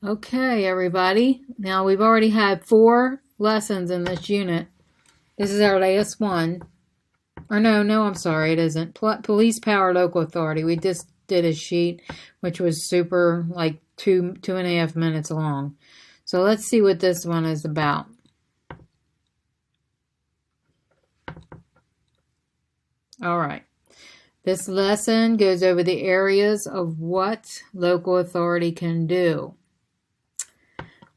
Okay, everybody. Now we've already had 4 lessons in this unit. This is our last one. Or no, I'm sorry, it isn't. Police Power Local Authority. We just did a sheet, which was super, like 2.5 minutes long. So let's see what this one is about. All right. This lesson goes over the areas of what local authority can do.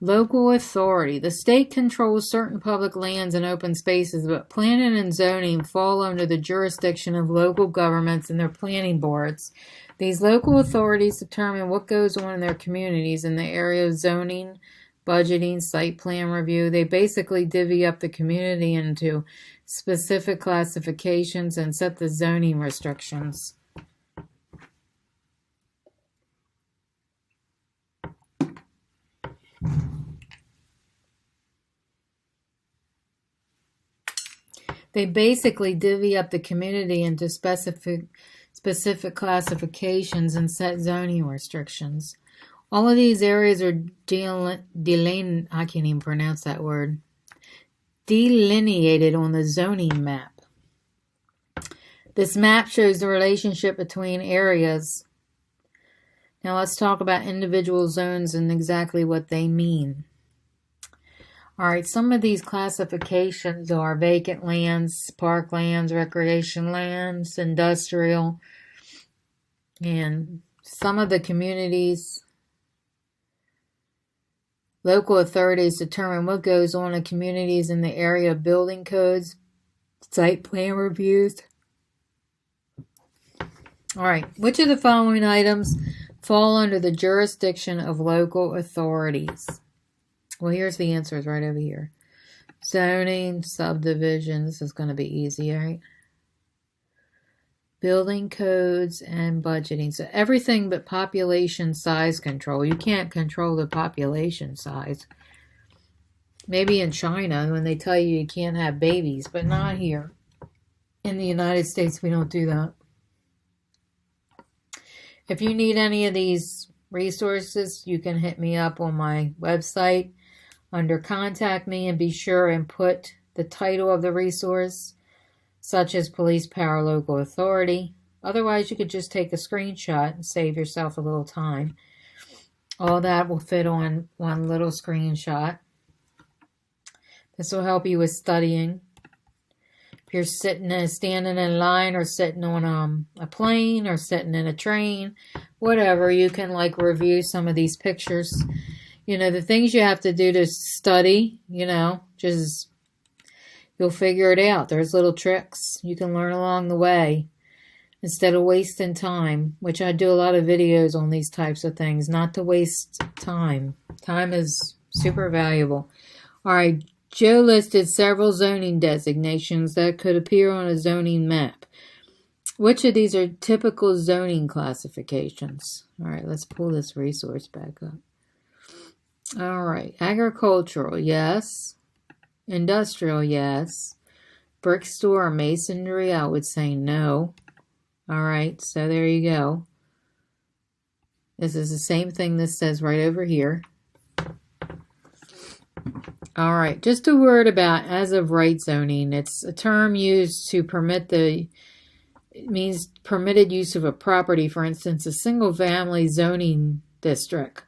Local authority. The state controls certain public lands and open spaces, but planning and zoning fall under the jurisdiction of local governments and their planning boards. These local authorities determine what goes on in their communities in the area of zoning, budgeting, site plan review. They basically divvy up the community into specific classifications and set the zoning restrictions. They basically divvy up the community into specific classifications and set zoning restrictions. All of these areas are I can't even pronounce that word. Delineated on the zoning map. This map shows the relationship between areas. Now let's talk about individual zones and exactly what they mean. All right, some of these classifications are vacant lands, park lands, recreation lands, industrial, and some of the communities. Local authorities determine what goes on in communities in the area of building codes, site plan reviews. All right, which of the following items fall under the jurisdiction of local authorities? Well, here's the answers right over here. Zoning, subdivision. This is going to be easy, right? Building codes and budgeting. So everything but population size control. You can't control the population size. Maybe in China when they tell you can't have babies, but not here. In the United States, we don't do that. If you need any of these resources, you can hit me up on my website under Contact Me, and be sure and put the title of the resource, such as Police Power Local Authority. Otherwise, you could just take a screenshot and save yourself a little time. All that will fit on one little screenshot. This will help you with studying. If you're standing in line or sitting on a plane or sitting in a train, whatever, you can review some of these pictures. The things you have to do to study, just you'll figure it out. There's little tricks you can learn along the way instead of wasting time, which I do a lot of videos on these types of things, not to waste time. Time is super valuable. All right, Joe listed several zoning designations that could appear on a zoning map. Which of these are typical zoning classifications? All right, let's pull this resource back up. All right, agricultural, yes. Industrial, yes. Brick store or masonry, I would say no. All right, so there you go. This is the same thing this says right over here. All right, just a word about as of right zoning. It's a term used to it means permitted use of a property, for instance, a single family zoning district.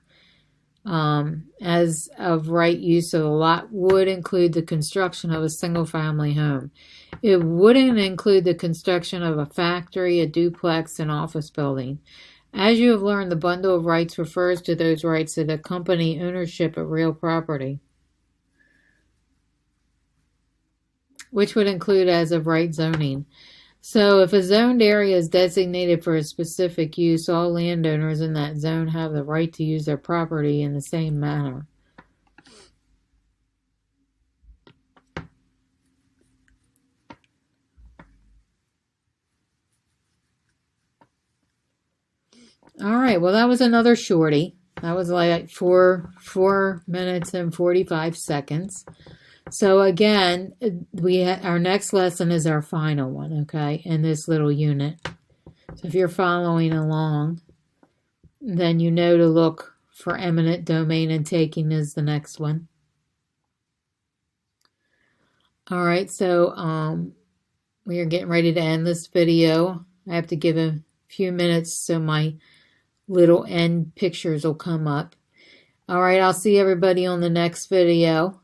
As of right use of the lot would include the construction of a single family home. It wouldn't include the construction of a factory, a duplex, an office building. As you have learned, the bundle of rights refers to those rights that accompany ownership of real property, which would include as of right zoning. So if a zoned area is designated for a specific use, all landowners in that zone have the right to use their property in the same manner. All right, well, that was another shorty. That was like 4 minutes and 45 seconds. So again, our next lesson is our final one, okay, in this little unit. So if you're following along, then you know to look for eminent domain and taking is the next one. All right, so we are getting ready to end this video. I have to give a few minutes so my little end pictures will come up. All right, I'll see everybody on the next video.